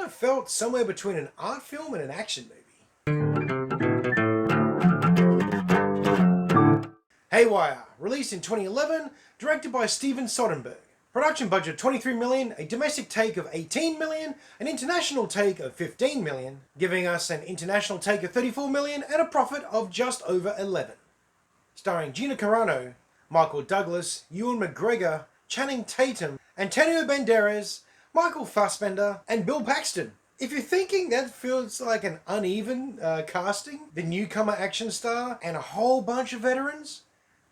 of felt somewhere between an art film and an action movie. Haywire, released in 2011, directed by Steven Soderbergh. Production budget 23 million, a domestic take of 18 million, an international take of 15 million, giving us an international take of 34 million and a profit of just over 11. Starring Gina Carano, Michael Douglas, Ewan McGregor, Channing Tatum, Antonio Banderas, Michael Fassbender, and Bill Paxton. If you're thinking that feels like an uneven casting, the newcomer action star and a whole bunch of veterans,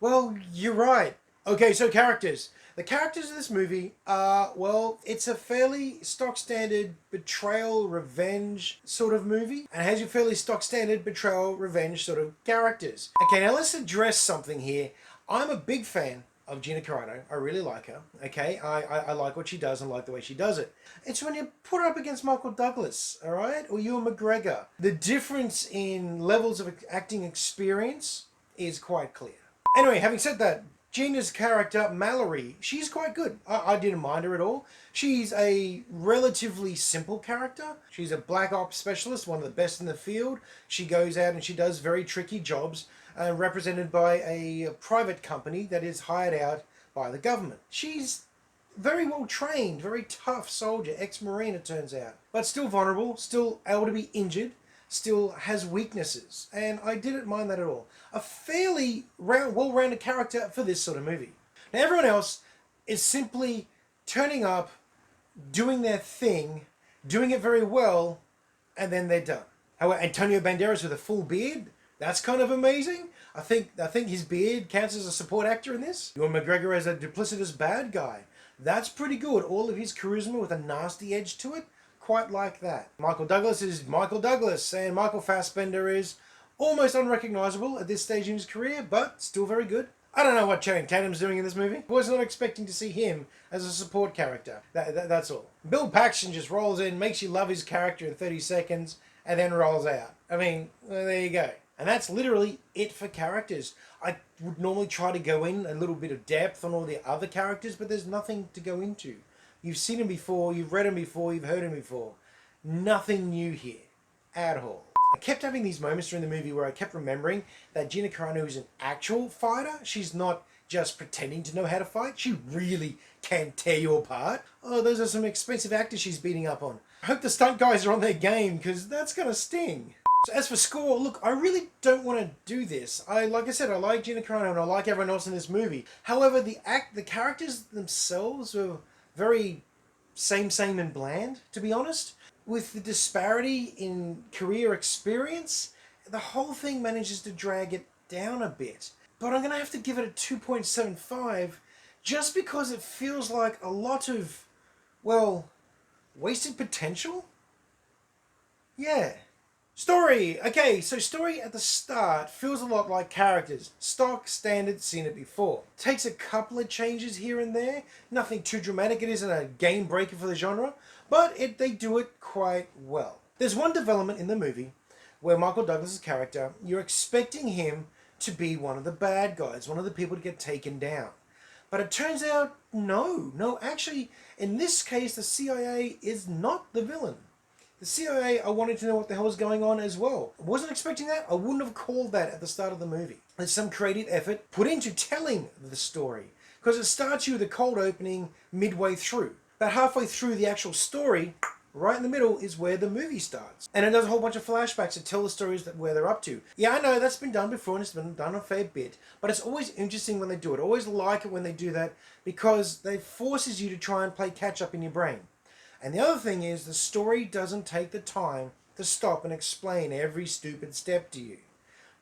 well, you're right. Okay, so characters. The characters of this movie are, well, it's a fairly stock standard betrayal, revenge sort of movie, and has your fairly stock standard betrayal, revenge sort of characters. Okay, now let's address something here. I'm a big fan of Gina Carano. I really like her. Okay, I like what she does and like the way she does it. It's when you put her up against Michael Douglas, all right, or Ewan McGregor, the difference in levels of acting experience is quite clear. Anyway, having said that, Gina's character, Mallory, she's quite good. I didn't mind her at all. She's a relatively simple character. She's a black ops specialist, one of the best in the field. She goes out and she does very tricky jobs, represented by a private company that is hired out by the government. She's very well trained, very tough soldier, ex-Marine it turns out, but still vulnerable, still able to be injured, still has weaknesses, and I didn't mind that at all. A fairly well-rounded character for this sort of movie. Now everyone else is simply turning up, doing their thing, doing it very well, and then they're done. However, Antonio Banderas with a full beard, that's kind of amazing. I think his beard counts as a support actor in this. Ewan McGregor as a duplicitous bad guy. That's pretty good. All of his charisma with a nasty edge to it, quite like that. Michael Douglas is Michael Douglas, and Michael Fassbender is almost unrecognizable at this stage in his career, but still very good. I don't know what Channing Tatum's doing in this movie. I was not expecting to see him as a support character. That's all. Bill Paxton just rolls in, makes you love his character in 30 seconds, and then rolls out. I mean, well, there you go. And that's literally it for characters. I would normally try to go in a little bit of depth on all the other characters, but there's nothing to go into. You've seen him before, you've read him before, you've heard him before. Nothing new here at all. I kept having these moments during the movie where I kept remembering that Gina Carano is an actual fighter. She's not just pretending to know how to fight. She really can tear you apart. Oh, those are some expensive actors she's beating up on. I hope the stunt guys are on their game, because that's going to sting. So as for score, look, I really don't want to do this. Like I said, I like Gina Carano and I like everyone else in this movie. However, the characters themselves were very same and bland, to be honest. With the disparity in career experience, the whole thing manages to drag it down a bit. But I'm going to have to give it a 2.75 just because it feels like a lot of, well, wasted potential? Yeah. Story! Okay, so story at the start feels a lot like characters. Stock, standard, seen it before. Takes a couple of changes here and there. Nothing too dramatic. It isn't a game breaker for the genre, but they do it quite well. There's one development in the movie where Michael Douglas' character, you're expecting him to be one of the bad guys, one of the people to get taken down. But it turns out, no, actually, in this case, the CIA is not the villain. The CIA are wanting to know what the hell is going on as well. I wasn't expecting that. I wouldn't have called that at the start of the movie. There's some creative effort put into telling the story, because it starts you with a cold opening midway through. About halfway through the actual story, right in the middle is where the movie starts. And it does a whole bunch of flashbacks to tell the stories where they're up to. Yeah, I know that's been done before and it's been done a fair bit, but it's always interesting when they do it. I always like it when they do that because it forces you to try and play catch up in your brain. And the other thing is the story doesn't take the time to stop and explain every stupid step to you.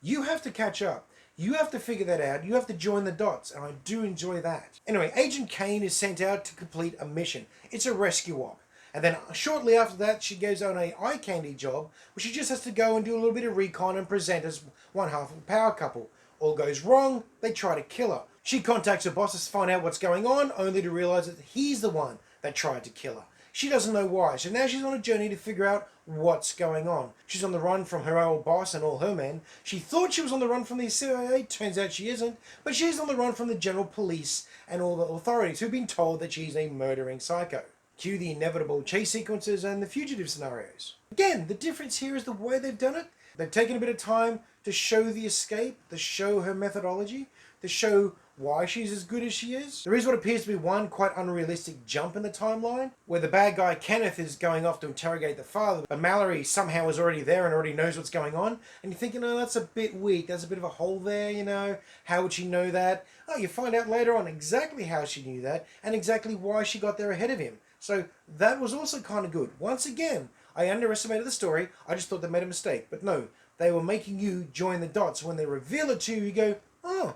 You have to catch up. You have to figure that out. You have to join the dots, and I do enjoy that. Anyway, Agent Kane is sent out to complete a mission. It's a rescue op. And then shortly after that, she goes on a eye candy job, where she just has to go and do a little bit of recon and present as one half of a power couple. All goes wrong, they try to kill her. She contacts her bosses to find out what's going on, only to realize that he's the one that tried to kill her. She doesn't know why, so now she's on a journey to figure out what's going on. She's on the run from her old boss and all her men. She thought she was on the run from the CIA, turns out she isn't, but she's on the run from the general police and all the authorities who've been told that she's a murdering psycho. Cue the inevitable chase sequences and the fugitive scenarios. Again, the difference here is the way they've done it. They've taken a bit of time to show the escape, to show her methodology, to show why she's as good as she is. There is what appears to be one quite unrealistic jump in the timeline, where the bad guy Kenneth is going off to interrogate the father, but Mallory somehow is already there and already knows what's going on, and you're thinking, oh, that's a bit weak, there's a bit of a hole there, you know, how would she know that? Oh, you find out later on exactly how she knew that, and exactly why she got there ahead of him. So that was also kind of good. Once again, I underestimated the story, I just thought they made a mistake, but no, they were making you join the dots. When they reveal it to you, you go, oh,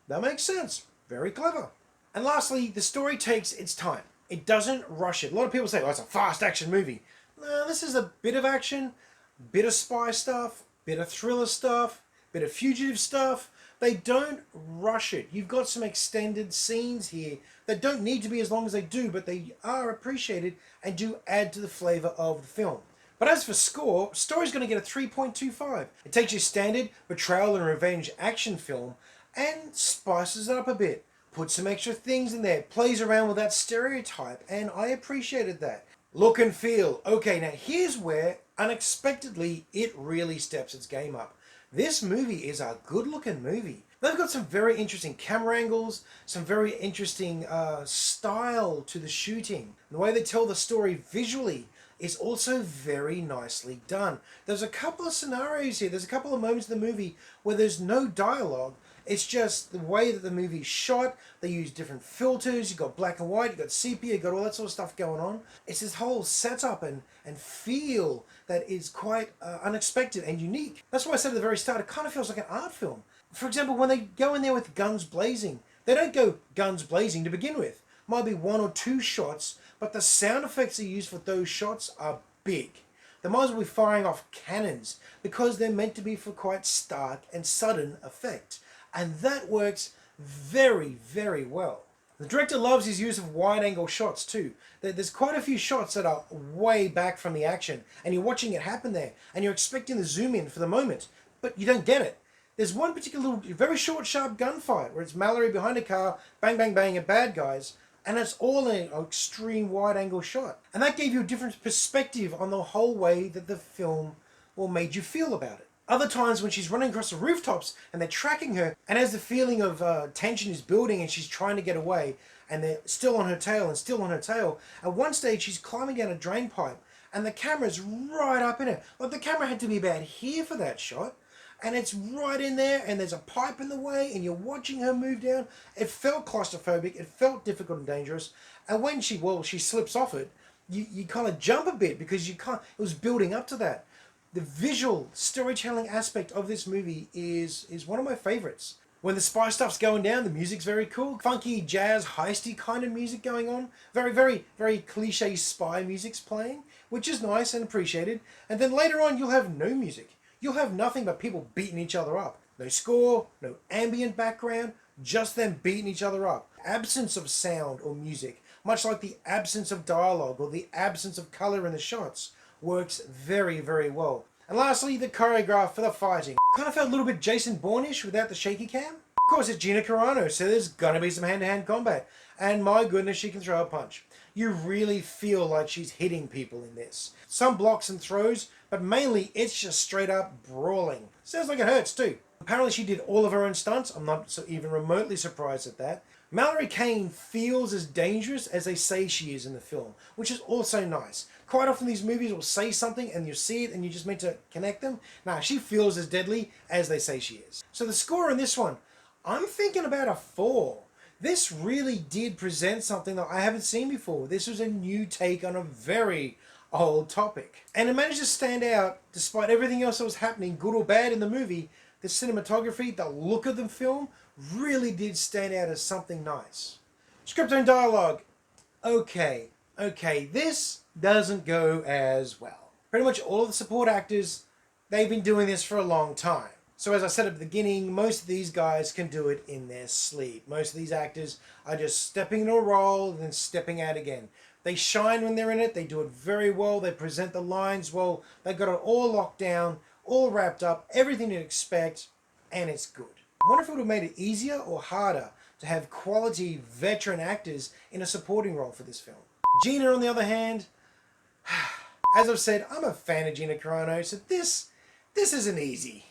that makes sense. Very clever. And lastly, the story takes its time. It doesn't rush it. A lot of people say, oh, it's a fast action movie. No, this is a bit of action, bit of spy stuff, bit of thriller stuff, bit of fugitive stuff. They don't rush it. You've got some extended scenes here that don't need to be as long as they do, but they are appreciated and do add to the flavor of the film. But as for score, story's going to get a 3.25. It takes your standard betrayal and revenge action film and spices it up a bit. Puts some extra things in there. Plays around with that stereotype, and I appreciated that. Look and feel. Okay, now here's where, unexpectedly, it really steps its game up. This movie is a good-looking movie. They've got some very interesting camera angles, some very interesting style to the shooting. The way they tell the story visually is also very nicely done. There's a couple of scenarios here, there's a couple of moments in the movie where there's no dialogue. It's just the way that the movie's shot. They use different filters. You've got black and white, you've got sepia, you've got all that sort of stuff going on. It's this whole setup and feel that is quite unexpected and unique. That's why I said at the very start, it kind of feels like an art film. For example, when they go in there with guns blazing, they don't go guns blazing to begin with. Might be one or two shots, but the sound effects they use for those shots are big. They might as well be firing off cannons because they're meant to be for quite stark and sudden effect. And that works very, very well. The director loves his use of wide-angle shots too. There's quite a few shots that are way back from the action, and you're watching it happen there, and you're expecting the zoom in for the moment, but you don't get it. There's one particular little, very short, sharp gunfight where it's Mallory behind a car, bang, bang, bang at bad guys, and it's all in an extreme wide-angle shot. And that gave you a different perspective on the whole way that the film made you feel about it. Other times when she's running across the rooftops and they're tracking her, and as the feeling of tension is building and she's trying to get away, and they're still on her tail and still on her tail, at one stage she's climbing down a drain pipe and the camera's right up in it. Like the camera had to be about here for that shot, and it's right in there and there's a pipe in the way and you're watching her move down. It felt claustrophobic, it felt difficult and dangerous, and when she slips off it, you kind of jump a bit because it was building up to that. The visual storytelling aspect of this movie is one of my favorites. When the spy stuff's going down, the music's very cool. Funky, jazz, heisty kind of music going on. Very, very, very cliche spy music's playing, which is nice and appreciated. And then later on, you'll have no music. You'll have nothing but people beating each other up. No score, no ambient background, just them beating each other up. Absence of sound or music, much like the absence of dialogue or the absence of color in the shots, works very, very well. And lastly, the choreograph for the fighting. Kind of felt a little bit Jason Bourne-ish without the shaky cam. Of course, it's Gina Carano, so there's gonna be some hand-to-hand combat. And my goodness, she can throw a punch. You really feel like she's hitting people in this. Some blocks and throws, but mainly it's just straight up brawling. Sounds like it hurts too. Apparently she did all of her own stunts. I'm not even remotely surprised at that. Mallory Kane feels as dangerous as they say she is in the film, which is also nice. Quite often these movies will say something and you see it and you're just meant to connect them. Nah, she feels as deadly as they say she is. So the score in this one, I'm thinking about a 4. This really did present something that I haven't seen before. This was a new take on a very old topic. And it managed to stand out despite everything else that was happening, good or bad in the movie. The cinematography, the look of the film, really did stand out as something nice. Script and dialogue. Okay, this doesn't go as well. Pretty much all of the support actors, they've been doing this for a long time. So as I said at the beginning, most of these guys can do it in their sleep. Most of these actors are just stepping into a role and then stepping out again. They shine when they're in it, they do it very well, they present the lines well, they've got it all locked down, all wrapped up, everything you'd expect, and it's good. I wonder if it would have made it easier or harder to have quality veteran actors in a supporting role for this film. Gina, on the other hand, as I've said, I'm a fan of Gina Carano, so this isn't easy.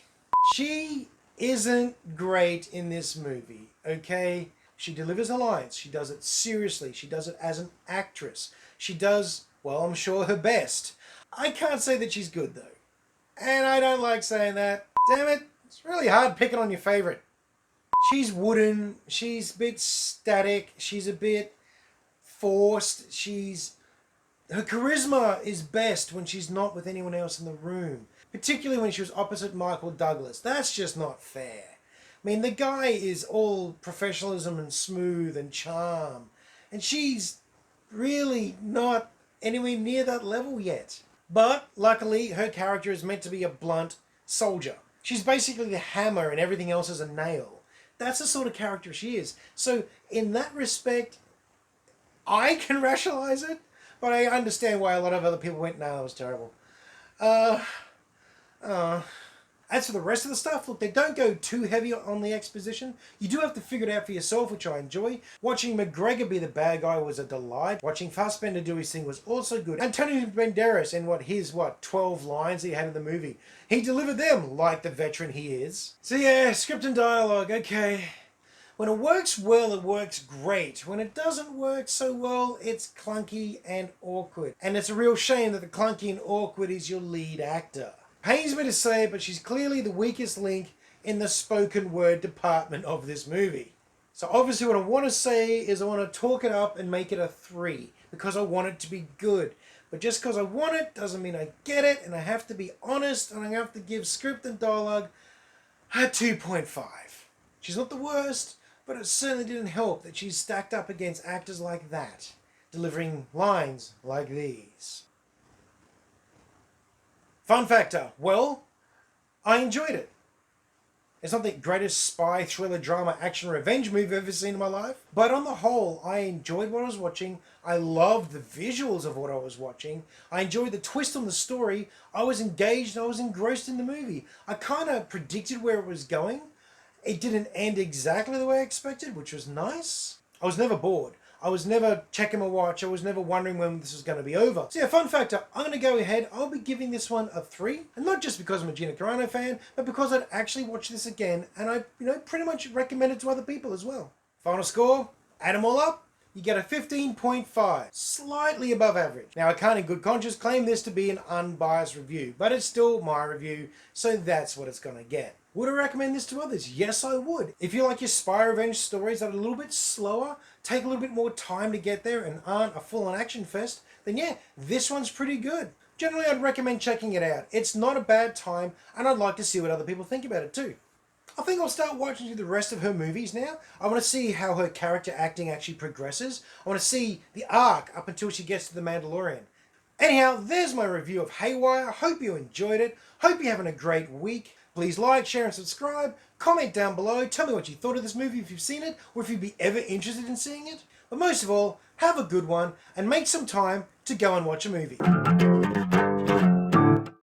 She isn't great in this movie, okay? She delivers her lines. She does it seriously. She does it as an actress. She does, well, I'm sure, her best. I can't say that she's good, though. And I don't like saying that. Damn it, it's really hard picking on your favorite. She's wooden. She's a bit static. She's a bit forced. Her charisma is best when she's not with anyone else in the room. Particularly when she was opposite Michael Douglas. That's just not fair. I mean, the guy is all professionalism and smooth and charm. And she's really not anywhere near that level yet. But, luckily, her character is meant to be a blunt soldier. She's basically the hammer and everything else is a nail. That's the sort of character she is. So, in that respect, I can rationalize it. But I understand why a lot of other people went, no, that was terrible. As for the rest of the stuff, look, they don't go too heavy on the exposition. You do have to figure it out for yourself, which I enjoy. Watching McGregor be the bad guy was a delight. Watching Fassbender do his thing was also good. Antonio Banderas and his 12 lines that he had in the movie. He delivered them like the veteran he is. So yeah, script and dialogue, okay. When it works well, it works great. When it doesn't work so well, it's clunky and awkward. And it's a real shame that the clunky and awkward is your lead actor. Pains me to say it, but she's clearly the weakest link in the spoken word department of this movie. So obviously what I want to say is I want to talk it up and make it a 3 because I want it to be good. But just because I want it doesn't mean I get it, and I have to be honest and I have to give script and dialogue a 2.5. She's not the worst, but it certainly didn't help that she's stacked up against actors like that, delivering lines like these. Fun factor, well, I enjoyed it. It's not the greatest spy, thriller, drama, action, revenge movie I've ever seen in my life, but on the whole, I enjoyed what I was watching. I loved the visuals of what I was watching. I enjoyed the twist on the story. I was engaged, I was engrossed in the movie. I kind of predicted where it was going. It didn't end exactly the way I expected, which was nice. I was never bored. I was never checking my watch. I was never wondering when this was going to be over. So yeah, fun factor, I'm going to go ahead. I'll be giving this one a 3. And not just because I'm a Gina Carano fan, but because I'd actually watch this again. And I, pretty much recommend it to other people as well. Final score, add them all up, you get a 15.5. Slightly above average. Now, I can't in good conscience claim this to be an unbiased review, but it's still my review, so that's what it's going to get. Would I recommend this to others? Yes, I would. If you like your spy revenge stories that are a little bit slower, take a little bit more time to get there, and aren't a full-on action fest, then yeah, this one's pretty good. Generally, I'd recommend checking it out. It's not a bad time, and I'd like to see what other people think about it too. I think I'll start watching through the rest of her movies now. I want to see how her character acting actually progresses. I want to see the arc up until she gets to the Mandalorian. Anyhow, there's my review of Haywire. Hope you enjoyed it. Hope you're having a great week. Please like, share and subscribe. Comment down below. Tell me what you thought of this movie if you've seen it, or if you'd be ever interested in seeing it. But most of all, have a good one and make some time to go and watch a movie.